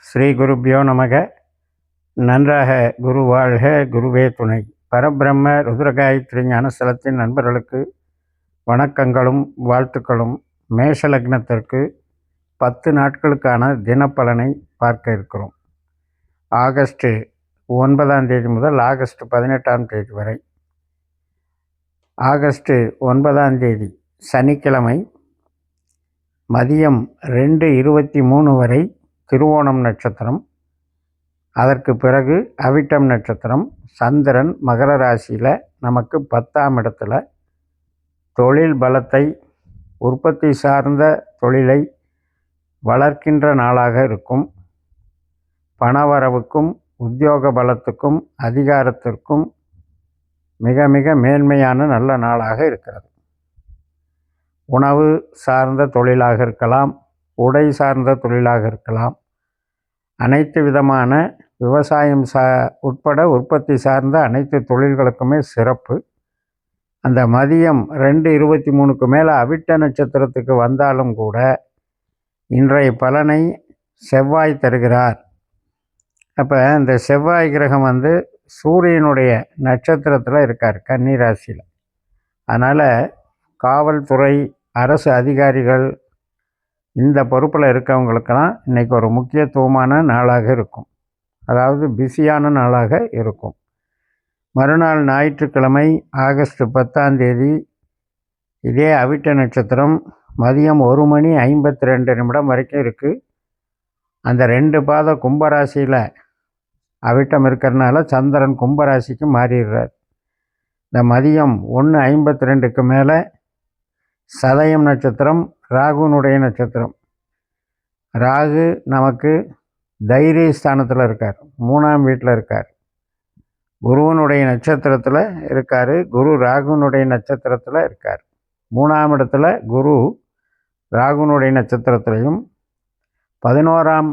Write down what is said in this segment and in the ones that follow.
ஸ்ரீ குருப்பியோ நமக. நன்றாக குரு வாழ்க, குருவே துணை. பரபிரம்ம ருத்ரகாயத்ரி ஞானஸ்தலத்தின் நண்பர்களுக்கு வணக்கங்களும் வாழ்த்துக்களும். மேஷ லக்னத்திற்கு 10 நாட்களுக்கான தினப்பலனை பார்க்க இருக்கிறோம். ஆகஸ்ட் 9ஆம் தேதி முதல் ஆகஸ்ட் 18ஆம் தேதி வரை. ஆகஸ்ட் 9ஆம் தேதி சனிக்கிழமை மதியம் 2:23 வரை திருவோணம் நட்சத்திரம். அதற்கு பிறகு அவிட்டம் நட்சத்திரம். சந்திரன் மகர ராசியில் நமக்கு 10ஆம் இடத்துல தொழில் பலத்தை, உற்பத்தி சார்ந்த தொழிலை வளர்க்கின்ற நாளாக இருக்கும். பணவரவுக்கும் உத்தியோக பலத்துக்கும் அதிகாரத்திற்கும் மிக மிக மேன்மையான நல்ல நாளாக இருக்கிறது. உணவு சார்ந்த தொழிலாக இருக்கலாம், உடை சார்ந்த தொழிலாக இருக்கலாம், அனைத்து விதமான விவசாயம் உட்பட உற்பத்தி சார்ந்த அனைத்து தொழில்களுக்குமே சிறப்பு. அந்த மதியம் 2:23க்கு மேலே அவிட்ட நட்சத்திரத்துக்கு வந்தாலும் கூட இன்றைய பலனை செவ்வாய் தருகிறார். அப்போ இந்த செவ்வாய் கிரகம் சூரியனுடைய நட்சத்திரத்தில் இருக்கார், கன்னி ராசியில். அதனால் காவல்துறை, அரசு அதிகாரிகள், இந்த பொறுப்பில் இருக்கவங்களுக்கெல்லாம் இன்றைக்கி ஒரு முக்கியத்துவமான நாளாக இருக்கும். அதாவது பிஸியான நாளாக இருக்கும். மறுநாள் ஞாயிற்றுக்கிழமை ஆகஸ்ட் 10ஆம் தேதி இதே அவிட்ட நட்சத்திரம் மதியம் 1:52 வரைக்கும் இருக்குது. அந்த 2 பாத கும்பராசியில் அவிட்டம் இருக்கிறதுனால சந்திரன் கும்பராசிக்கு மாறிடுறார். இந்த மதியம் 1:52க்கு மேலே சதயம் நட்சத்திரம், ராகுனுடைய நட்சத்திரம். ராகு நமக்கு தைரிய ஸ்தானத்தில் இருக்கார், 3ஆம் வீட்டில் இருக்கார். குருவனுடைய நட்சத்திரத்தில் இருக்கார். குரு ராகுனுடைய நட்சத்திரத்தில் இருக்கார். 3ஆம் இடத்துல குரு ராகுனுடைய நட்சத்திரத்திலையும், 11ஆம்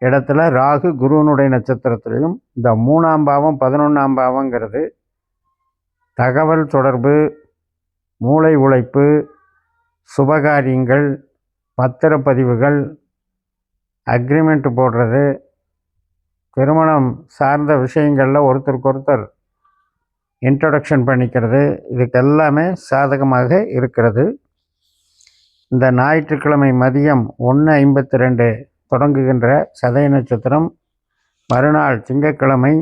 இடத்துல ராகு குருவனுடைய நட்சத்திரத்திலையும். இந்த 3ஆம் பாவம் 11ஆம் பாவங்கிறது தகவல் தொடர்பு, மூளை உழைப்பு, சுபகாரியங்கள், பத்திரப்பதிவுகள், அக்ரிமெண்ட் போடுறது, திருமணம் சார்ந்த விஷயங்களில் ஒருத்தருக்கொருத்தர் இன்ட்ரடக்ஷன் பண்ணிக்கிறது, இதுக்கெல்லாமே சாதகமாக இருக்கிறது. இந்த ஞாயிற்றுக்கிழமை மதியம் 1:52 தொடங்குகின்ற சதய நட்சத்திரம் மறுநாள் திங்கட்கிழமை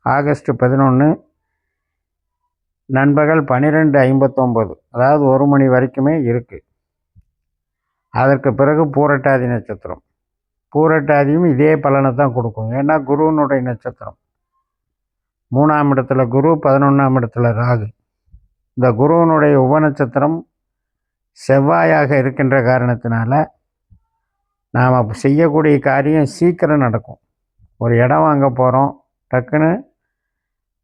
ஆகஸ்ட் 11 நண்பகல் 12:59, அதாவது 1 மணி வரைக்குமே இருக்குது. அதற்கு பிறகு பூரட்டாதி நட்சத்திரம். பூரட்டாதியும் இதே பலனை தான் கொடுக்கும். ஏன்னா குருவனுடைய நட்சத்திரம். 3ஆம் இடத்துல குரு, 11ஆம் இடத்துல ராகு. இந்த குருவனுடைய உபநட்சத்திரம் செவ்வாயாக இருக்கின்ற காரணத்தினால நாம் செய்யக்கூடிய காரியம் சீக்கிரம் நடக்கும். ஒரு இடம் வாங்க போகிறோம், டக்குன்னு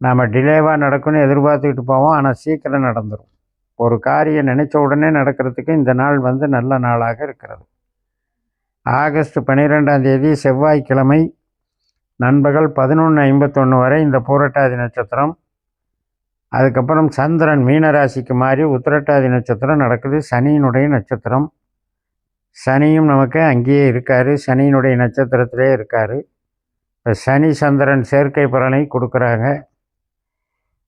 நாம் டிலேவாக நடக்குன்னு எதிர்பார்த்துக்கிட்டு போவோம், ஆனால் சீக்கிரம் நடந்துடும். ஒரு காரியம் நினச்ச உடனே நடக்கிறதுக்கு இந்த நாள் நல்ல நாளாக இருக்கிறது. ஆகஸ்ட் 12ஆம் தேதி செவ்வாய்க்கிழமை நண்பகல் 11:51 வரை இந்த பூரட்டாதி நட்சத்திரம். அதுக்கப்புறம் சந்திரன் மீனராசிக்கு மாறி உத்திரட்டாதி நட்சத்திரம் நடக்குது. சனியினுடைய நட்சத்திரம். சனியும் நமக்கு அங்கேயே இருக்கார், சனியினுடைய நட்சத்திரத்திலே இருக்கார். இப்போ சனி சந்திரன் சேர்க்கை பலனை கொடுக்குறாங்க.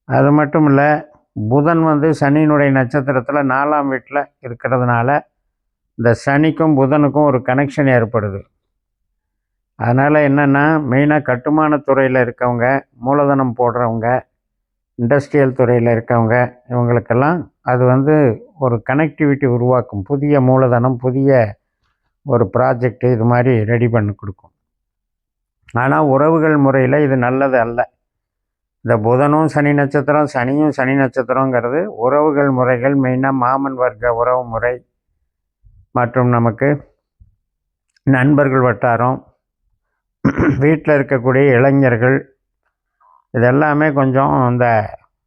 அது மட்டும் இல்லை, புதன் சனியினுடைய நட்சத்திரத்தில் 4ஆம் வீட்டில் இருக்கிறதுனால இந்த சனிக்கும் புதனுக்கும் ஒரு கனெக்ஷன் ஏற்படுது. அதனால் என்னென்னா, மெயினாக கட்டுமான துறையில் இருக்கவங்க, மூலதனம் போடுறவங்க, இண்டஸ்ட்ரியல் துறையில் இருக்கவங்க, இவங்களுக்கெல்லாம் அது ஒரு கனெக்டிவிட்டி உருவாக்கும். புதிய மூலதனம், புதிய ஒரு ப்ராஜெக்டு இது மாதிரி ரெடி பண்ணி கொடுக்கும். ஆனால் உறவுகள் முறையில் இது நல்லது அல்ல. இந்த புதனும் சனி நட்சத்திரம், சனியும் சனி நட்சத்திரங்கிறது உறவுகள் முறைகள், மெயினாக மாமன் வர்க்க உறவு முறை மற்றும் நமக்கு நண்பர்கள் வட்டாரம், வீட்டில் இருக்கக்கூடிய இளைஞர்கள், இதெல்லாமே கொஞ்சம் இந்த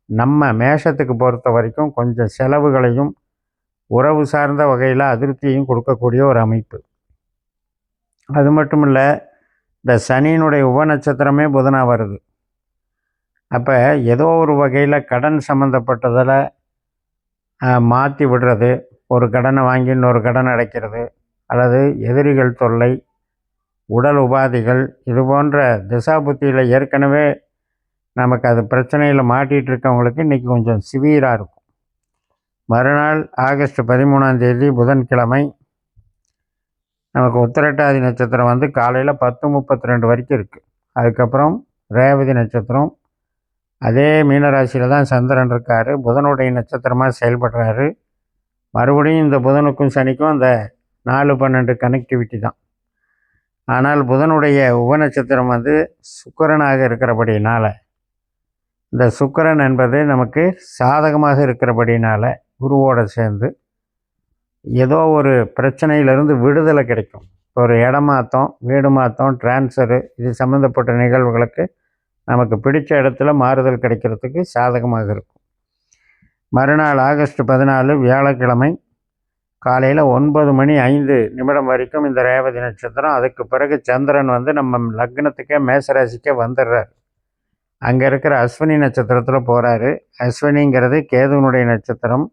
நம்ம மேஷத்துக்கு பொறுத்த வரைக்கும் கொஞ்சம் செலவுகளையும் உறவு சார்ந்த வகையில் அதிருப்தியையும் கொடுக்கக்கூடிய ஒரு அமைப்பு. அது மட்டும் இல்லை, இந்த சனியினுடைய உபநட்சத்திரமே புதனாக வருது. அப்போ ஏதோ ஒரு வகையில் கடன் சம்மந்தப்பட்டதில் மாற்றி விடுறது, ஒரு கடனை வாங்கி இன்னொரு கடன் அடைக்கிறது, அல்லது எதிரிகள் தொல்லை, உடல் உபாதைகள், இது போன்ற திசாபுத்தியில் ஏற்கனவே நமக்கு அது பிரச்சனையில் மாட்டிகிட்டு இருக்கவங்களுக்கு இன்றைக்கி கொஞ்சம் சிவியராக இருக்கும். மறுநாள் ஆகஸ்ட் 13ஆம் தேதி புதன்கிழமை நமக்கு உத்திரட்டாதி நட்சத்திரம் வந்து காலையில் 10:32 வரைக்கும் இருக்குது. அதுக்கப்புறம் ரேவதி நட்சத்திரம், அதே மீனராசியில் தான் சந்திரன் இருக்கார், புதனுடைய நட்சத்திரமாக செயல்படுறாரு. மறுபடியும் இந்த புதனுக்கும் சனிக்கும் அந்த 4-12 கனெக்டிவிட்டி தான். ஆனால் புதனுடைய உபநட்சத்திரம் வந்து சுக்கிரனாக இருக்கிறபடியினால், இந்த சுக்கிரன் என்பது நமக்கு சாதகமாக இருக்கிறபடினால குருவோடு சேர்ந்து ஏதோ ஒரு பிரச்சனையிலிருந்து விடுதலை கிடைக்கும். ஒரு இடமாற்றம், வீடு மாற்றம், டிரான்ஸ்ஃபரு, இது சம்மந்தப்பட்ட நிகழ்வுகளுக்கு நமக்கு பிடித்த இடத்துல மாறுதல் கிடைக்கிறதுக்கு சாதகமாக இருக்கும். மறுநாள் ஆகஸ்ட் 14 வியாழக்கிழமை காலையில் 9:05 வரைக்கும் இந்த ரேவதி நட்சத்திரம். அதுக்கு பிறகு சந்திரன் வந்து நம்ம லக்னத்துக்கே மேசராசிக்கே வந்துடுறார். அங்கே இருக்கிற அஸ்வினி நட்சத்திரத்தில் போகிறாரு. அஸ்வினிங்கிறது கேதுவனுடைய நட்சத்திரம்.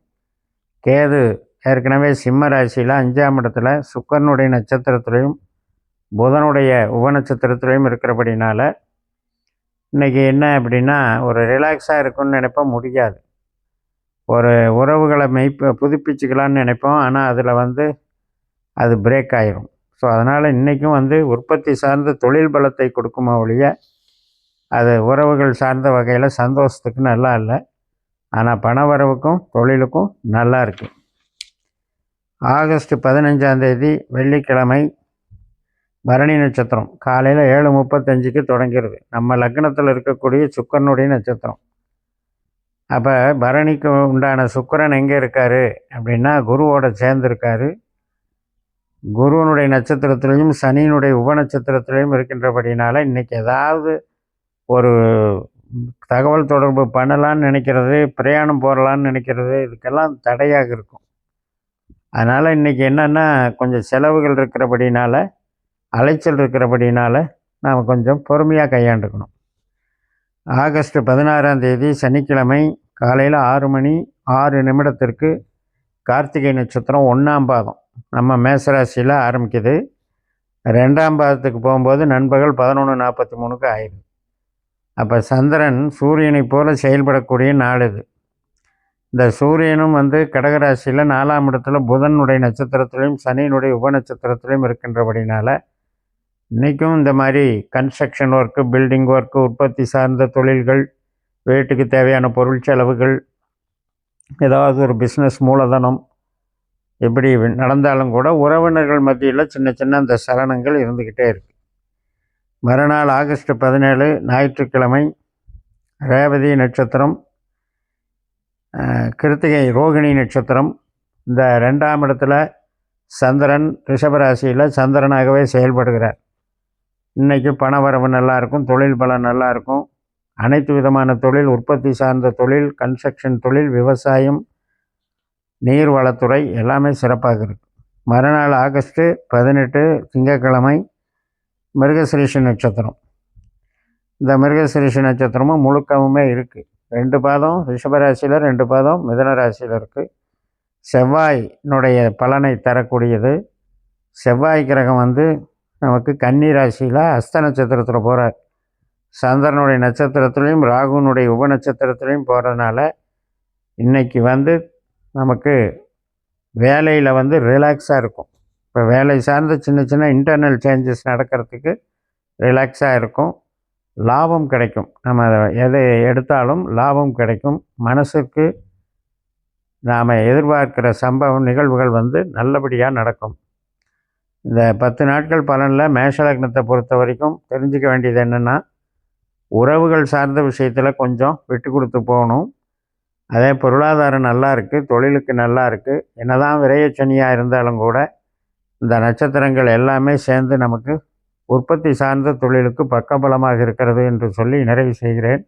கேது ஏற்கனவே சிம்ம ராசியில் 5ஆம் இடத்துல சுக்கிரனுடைய நட்சத்திரத்துலேயும் புதனுடைய உபநட்சத்திரத்துலேயும் இருக்கிறபடினால இன்றைக்கி என்ன அப்படின்னா ஒரு ரிலாக்ஸாக இருக்குன்னு நினைப்போம், முடியாது. ஒரு உறவுகளை புதுப்பிச்சுக்கலான்னு நினைப்போம், ஆனால் அதில் வந்து அது பிரேக் ஆயிரும். ஸோ அதனால் இன்றைக்கும் வந்து உற்பத்தி சார்ந்த தொழில் பலத்தை கொடுக்குமா ஒழிய அது உறவுகள் சார்ந்த வகையில் சந்தோஷத்துக்கு நல்லா இல்லை. ஆனால் பண வரவுக்கும் தொழிலுக்கும் நல்லா இருக்குது. ஆகஸ்ட் 15ஆம் தேதி வெள்ளிக்கிழமை பரணி நட்சத்திரம் காலையில் 7:35 தொடங்கிறது. நம்ம லக்னத்தில் இருக்கக்கூடிய சுக்கிரனுடைய நட்சத்திரம். அப்போ பரணிக்கு உண்டான சுக்கிரன் எங்கே இருக்கார் அப்படின்னா குருவோட சேர்ந்துருக்காரு. குருவனுடைய நட்சத்திரத்திலையும் சனியினுடைய உபநட்சத்திரத்திலையும் இருக்கின்றபடினால இன்றைக்கி ஏதாவது ஒரு தகவல் தொடர்பு பண்ணலான்னு நினைக்கிறது, பிரயாணம் போகலான்னு நினைக்கிறது, இதுக்கெல்லாம் தடையாக இருக்கும். அதனால் இன்றைக்கி என்னென்னா கொஞ்சம் செலவுகள் இருக்கிறபடினால, அலைச்சல் இருக்கிறபடினால நாம் கொஞ்சம் பொறுமையாக கையாண்டுக்கணும். ஆகஸ்ட் 16ஆம் தேதி சனிக்கிழமை காலையில் 6:06 கார்த்திகை நட்சத்திரம் 1ஆம் பாதம் நம்ம மேசராசியில் ஆரம்பிக்குது. 2ஆம் பாதத்துக்கு போகும்போது நண்பகல் 11:43 ஆயிடுது. அப்போ சந்திரன் சூரியனை போல செயல்படக்கூடிய நாள் இது. இந்த சூரியனும் வந்து கடகராசியில் 4ஆம் இடத்துல புதனுடைய நட்சத்திரத்திலையும் சனியினுடைய உபநட்சத்திரத்திலையும் இருக்கின்றபடினால இன்றைக்கும் இந்த மாதிரி கன்ஸ்ட்ரக்ஷன் ஒர்க்கு, பில்டிங் ஒர்க்கு, உற்பத்தி சார்ந்த தொழில்கள், வீட்டுக்கு தேவையான பொருள் செலவுகள், ஏதாவது ஒரு பிஸ்னஸ் மூலதனம் இப்படி நடந்தாலும் கூட உறவினர்கள் மத்தியில் சின்ன சின்ன அந்த சலனங்கள் இருந்துக்கிட்டே இருக்குது. மறுநாள் ஆகஸ்ட் 17 ஞாயிற்றுக்கிழமை ரேவதி நட்சத்திரம், கிருத்திகை ரோகிணி நட்சத்திரம். இந்த 2ஆம் இடத்துல சந்திரன் ரிஷபராசியில் சந்திரனாகவே செயல்படுகிறார். இன்றைக்கி பண வரவு நல்லாயிருக்கும், தொழில் பலம் நல்லாயிருக்கும். அனைத்து விதமான தொழில், உற்பத்தி சார்ந்த தொழில், கன்ஸ்ட்ரக்ஷன் தொழில், விவசாயம், நீர்வளத்துறை எல்லாமே சிறப்பாக இருக்குது. மறுநாள் ஆகஸ்ட் 18 திங்கட்கிழமை மிருகசிரீஷ நட்சத்திரம். இந்த மிருகசிரீஷ நட்சத்திரமும் முழுக்கவுமே இருக்குது. 2 பாதம் ரிஷபராசியில், 2 பாதம் மிதுன ராசியில் இருக்குது. செவ்வாயினுடைய பலனை தரக்கூடியது. செவ்வாய் கிரகம் வந்து நமக்கு கன்னி ராசியில் அஸ்த நட்சத்திரத்தில் போகிறார். சந்திரனுடைய நட்சத்திரத்துலேயும் ராகுனுடைய உபநட்சத்திரத்துலேயும் போகிறதுனால இன்றைக்கி வந்து நமக்கு வேலையில் வந்து ரிலாக்ஸாக இருக்கும். இப்போ வேலை சார்ந்த சின்ன சின்ன இன்டர்னல் சேஞ்சஸ் நடக்கிறதுக்கு ரிலாக்ஸாக இருக்கும். லாபம் கிடைக்கும். நம்ம எதை எடுத்தாலும் லாபம் கிடைக்கும். மனசுக்கு நாம் எதிர்பார்க்கிற நிகழ்வுகள் வந்து நல்லபடியாக நடக்கும். இந்த 10 நாட்கள் பலனில் மேஷ லக்னத்தை பொறுத்த வரைக்கும் தெரிஞ்சுக்க வேண்டியது என்னென்னா, உறவுகள் சார்ந்த விஷயத்தில் கொஞ்சம் விட்டு கொடுத்து போகணும். அதே பொருளாதாரம் நல்லா இருக்குது, தொழிலுக்கு நல்லா இருக்குது. என்னதான் விரயச்சனியாக இருந்தாலும் கூட இந்த நட்சத்திரங்கள் எல்லாமே சேர்ந்து நமக்கு உற்பத்தி சார்ந்த தொழிலுக்கு பக்கபலமாக இருக்கிறது என்று சொல்லி நிறைவு செய்கிறேன்.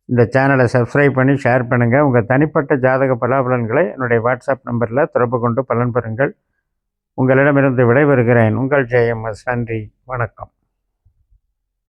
இந்த சேனலை சப்ஸ்கிரைப் பண்ணி ஷேர் பண்ணுங்கள். உங்கள் தனிப்பட்ட ஜாதக பலாபலன்களை என்னுடைய வாட்ஸ்அப் நம்பரில் தொடர்பு கொண்டு பலன் பெறுங்கள். உங்களிடமிருந்து விடைபெறுகிறேன். உங்கள் ஜெயம். நன்றி, வணக்கம்.